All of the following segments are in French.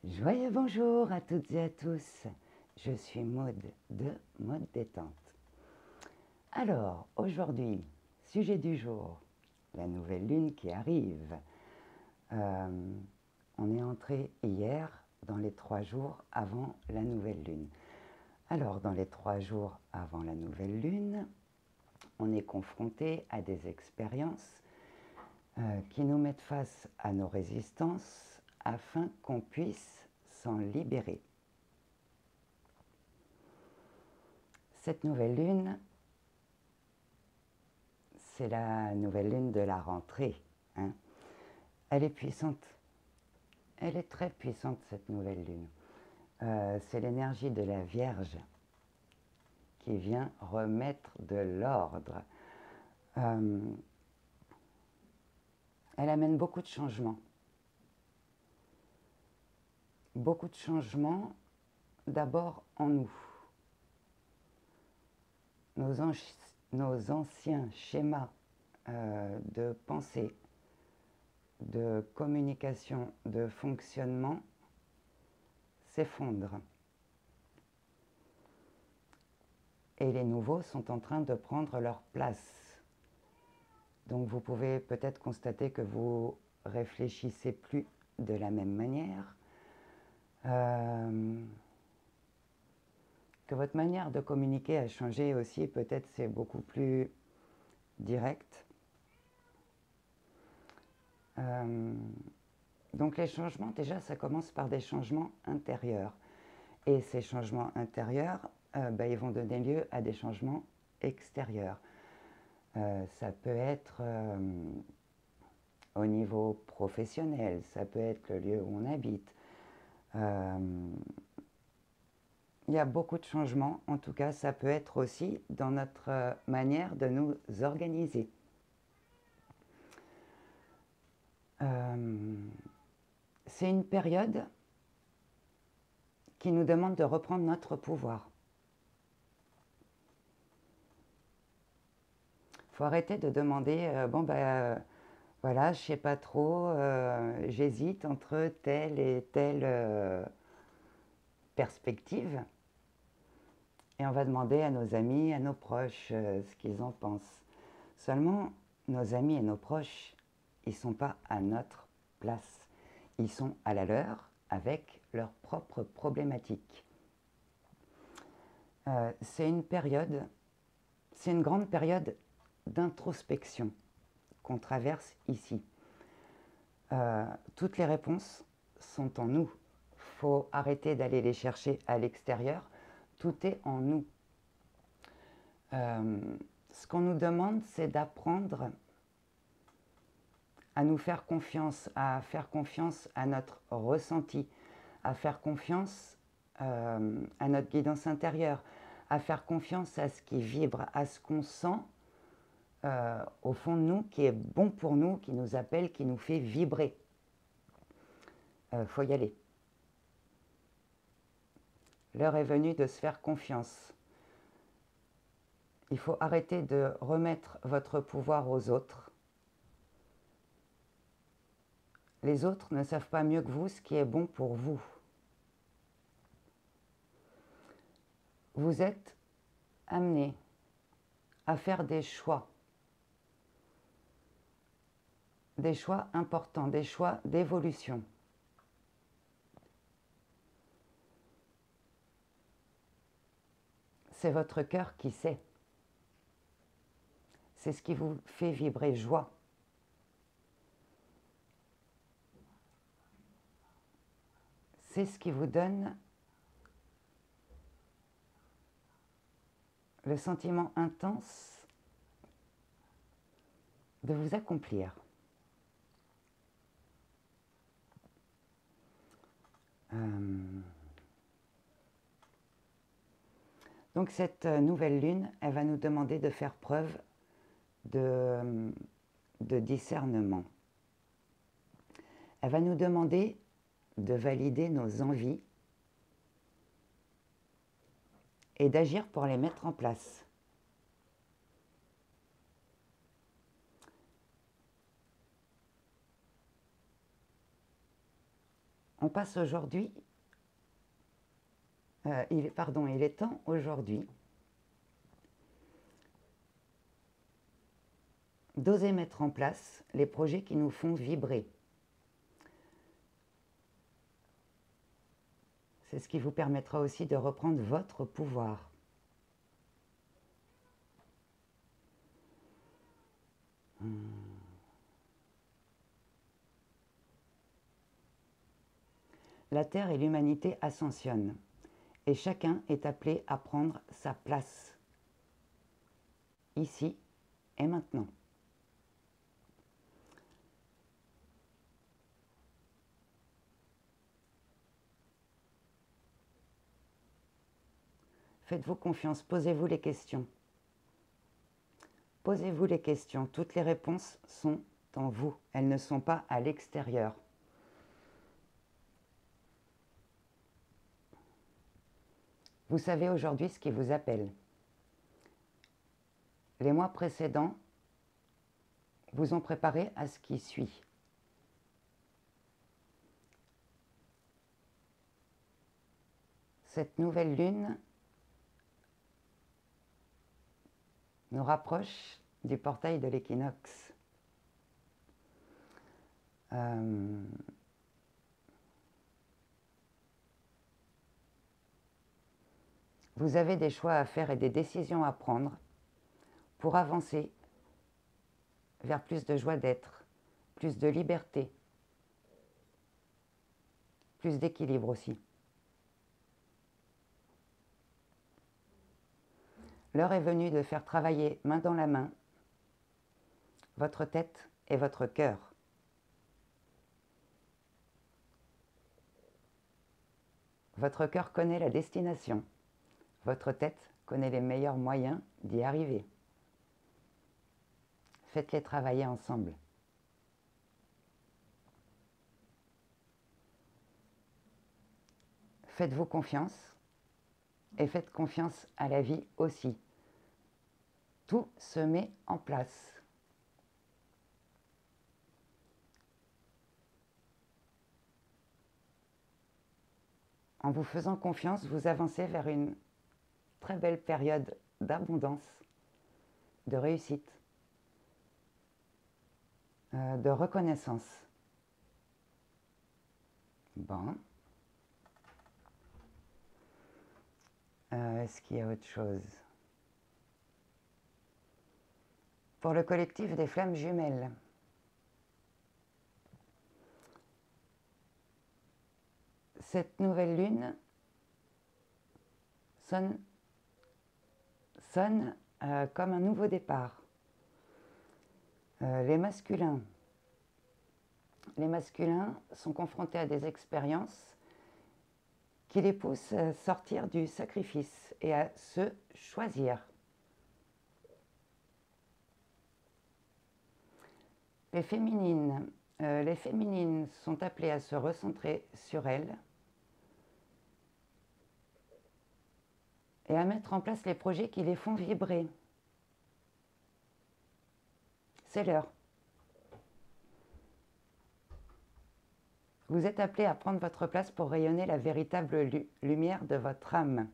Joyeux bonjour à toutes et à tous, je suis Maud de Maud Détente. Alors, aujourd'hui, sujet du jour, la nouvelle lune qui arrive. On est entré hier dans les 3 jours avant la nouvelle lune. Alors, dans les 3 jours avant la nouvelle lune, on est confronté à des expériences qui nous mettent face à nos résistances afin qu'on puisse s'en libérer. Cette nouvelle lune, c'est la nouvelle lune de la rentrée. Hein. Elle est puissante. Elle est très puissante, cette nouvelle lune. C'est l'énergie de la Vierge qui vient remettre de l'ordre. Elle amène beaucoup de changements. Beaucoup de changements, d'abord en nous. Nos anciens schémas de pensée, de communication, de fonctionnement s'effondrent. Et les nouveaux sont en train de prendre leur place. Donc vous pouvez peut-être constater que vous réfléchissez plus de la même manière, que votre manière de communiquer a changé aussi, peut-être c'est beaucoup plus direct. Donc les changements, déjà, ça commence par des changements intérieurs. Et ces changements intérieurs, ils vont donner lieu à des changements extérieurs. Ça peut être au niveau professionnel, ça peut être le lieu où on habite. Il y a beaucoup de changements, en tout cas ça peut être aussi dans notre manière de nous organiser. C'est une période qui nous demande de reprendre notre pouvoir. Il faut arrêter de demander, voilà, je ne sais pas trop, j'hésite entre telle et telle perspective. Et on va demander à nos amis, à nos proches, ce qu'ils en pensent. Seulement, nos amis et nos proches, ils ne sont pas à notre place. Ils sont à la leur avec leurs propres problématiques. C'est une grande période d'introspection qu'on traverse ici. Toutes les réponses sont en nous. Il faut arrêter d'aller les chercher à l'extérieur. Tout est en nous. Ce qu'on nous demande, c'est d'apprendre à nous faire confiance, à faire confiance à notre ressenti, à faire confiance à notre guidance intérieure, à faire confiance à ce qui vibre, à ce qu'on sent au fond de nous, qui est bon pour nous, qui nous appelle, qui nous fait vibrer. Faut y aller. L'heure est venue de se faire confiance. Il faut arrêter de remettre votre pouvoir aux autres. Les autres ne savent pas mieux que vous ce qui est bon pour vous. Vous êtes amené à faire des choix importants, des choix d'évolution. C'est votre cœur qui sait. C'est ce qui vous fait vibrer joie. C'est ce qui vous donne le sentiment intense de vous accomplir. Donc cette nouvelle lune, elle va nous demander de faire preuve de discernement. Elle va nous demander de valider nos envies et d'agir pour les mettre en place. On passe aujourd'hui, il est temps aujourd'hui d'oser mettre en place les projets qui nous font vibrer. C'est ce qui vous permettra aussi de reprendre votre pouvoir. La Terre et l'humanité ascensionnent et chacun est appelé à prendre sa place, ici et maintenant. Faites-vous confiance, posez-vous les questions. Posez-vous les questions, toutes les réponses sont en vous, elles ne sont pas à l'extérieur. Vous savez aujourd'hui ce qui vous appelle. Les mois précédents vous ont préparé à ce qui suit. Cette nouvelle lune nous rapproche du portail de l'équinoxe. Vous avez des choix à faire et des décisions à prendre pour avancer vers plus de joie d'être, plus de liberté, plus d'équilibre aussi. L'heure est venue de faire travailler main dans la main votre tête et votre cœur. Votre cœur connaît la destination. Votre tête connaît les meilleurs moyens d'y arriver. Faites-les travailler ensemble. Faites-vous confiance et faites confiance à la vie aussi. Tout se met en place. En vous faisant confiance, vous avancez vers une très belle période d'abondance, de réussite, de reconnaissance. Bon. Est-ce qu'il y a autre chose? Pour le collectif des flammes jumelles, cette nouvelle lune sonne comme un nouveau départ. Les masculins sont confrontés à des expériences qui les poussent à sortir du sacrifice et à se choisir. Les féminines sont appelées à se recentrer sur elles et à mettre en place les projets qui les font vibrer. C'est l'heure. Vous êtes appelés à prendre votre place pour rayonner la véritable lumière de votre âme.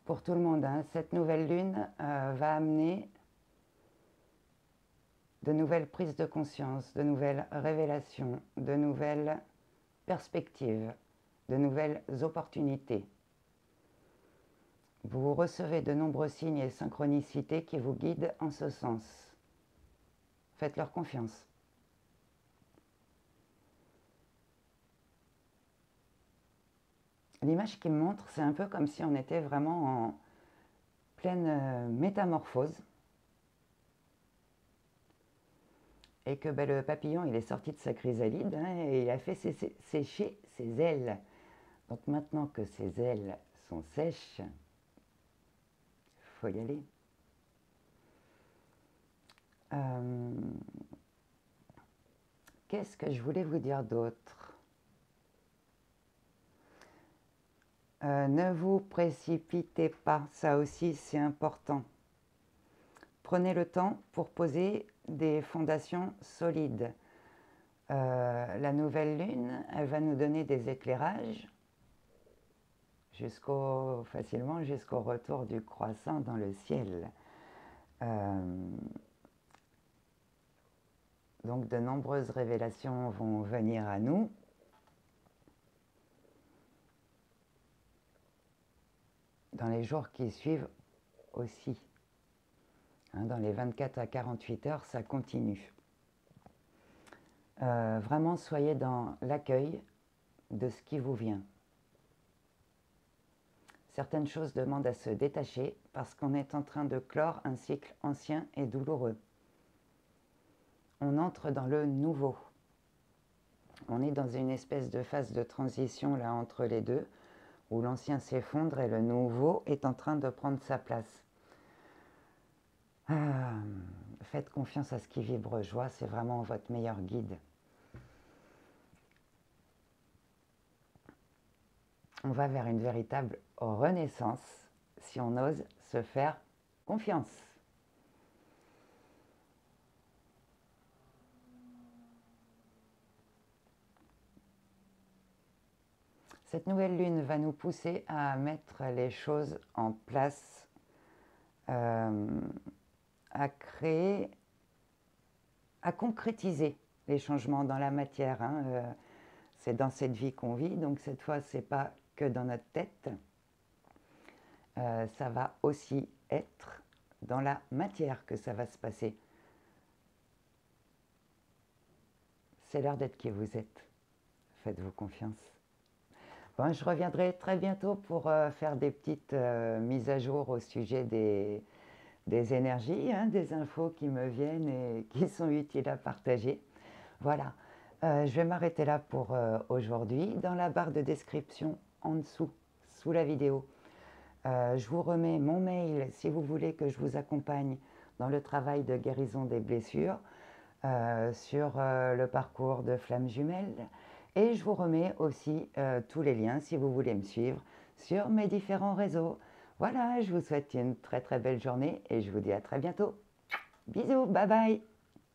Pour tout le monde, hein, cette nouvelle lune va amener de nouvelles prises de conscience, de nouvelles révélations, de nouvelles perspectives, de nouvelles opportunités. Vous recevez de nombreux signes et synchronicités qui vous guident en ce sens. Faites-leur confiance. L'image qui me montre, c'est un peu comme si on était vraiment en pleine métamorphose. Et que le papillon, il est sorti de sa chrysalide et il a fait sécher ses ailes. Donc maintenant que ses ailes sont sèches, il faut y aller. Qu'est-ce que je voulais vous dire d'autre? Ne vous précipitez pas, ça aussi c'est important. Prenez le temps pour poser des fondations solides. La nouvelle lune, elle va nous donner des éclairages facilement jusqu'au retour du croissant dans le ciel. Donc de nombreuses révélations vont venir à nous. Dans les jours qui suivent aussi. Dans les 24 à 48 heures, ça continue. Vraiment, soyez dans l'accueil de ce qui vous vient. Certaines choses demandent à se détacher parce qu'on est en train de clore un cycle ancien et douloureux. On entre dans le nouveau. On est dans une espèce de phase de transition là entre les deux, où l'ancien s'effondre et le nouveau est en train de prendre sa place. Faites confiance à ce qui vibre joie, c'est vraiment votre meilleur guide. On va vers une véritable renaissance si on ose se faire confiance. Cette nouvelle lune va nous pousser à mettre les choses en place, à créer, à concrétiser les changements dans la matière. C'est dans cette vie qu'on vit, donc cette fois, ce n'est pas que dans notre tête. Ça va aussi être dans la matière que ça va se passer. C'est l'heure d'être qui vous êtes. Faites-vous confiance. Bon, je reviendrai très bientôt pour faire des petites mises à jour au sujet des énergies, des infos qui me viennent et qui sont utiles à partager. Voilà, je vais m'arrêter là pour aujourd'hui. Dans la barre de description en dessous, sous la vidéo, je vous remets mon mail si vous voulez que je vous accompagne dans le travail de guérison des blessures sur le parcours de Flammes Jumelles. Et je vous remets aussi tous les liens si vous voulez me suivre sur mes différents réseaux. Voilà, je vous souhaite une très très belle journée et je vous dis à très bientôt. Bisous, bye bye.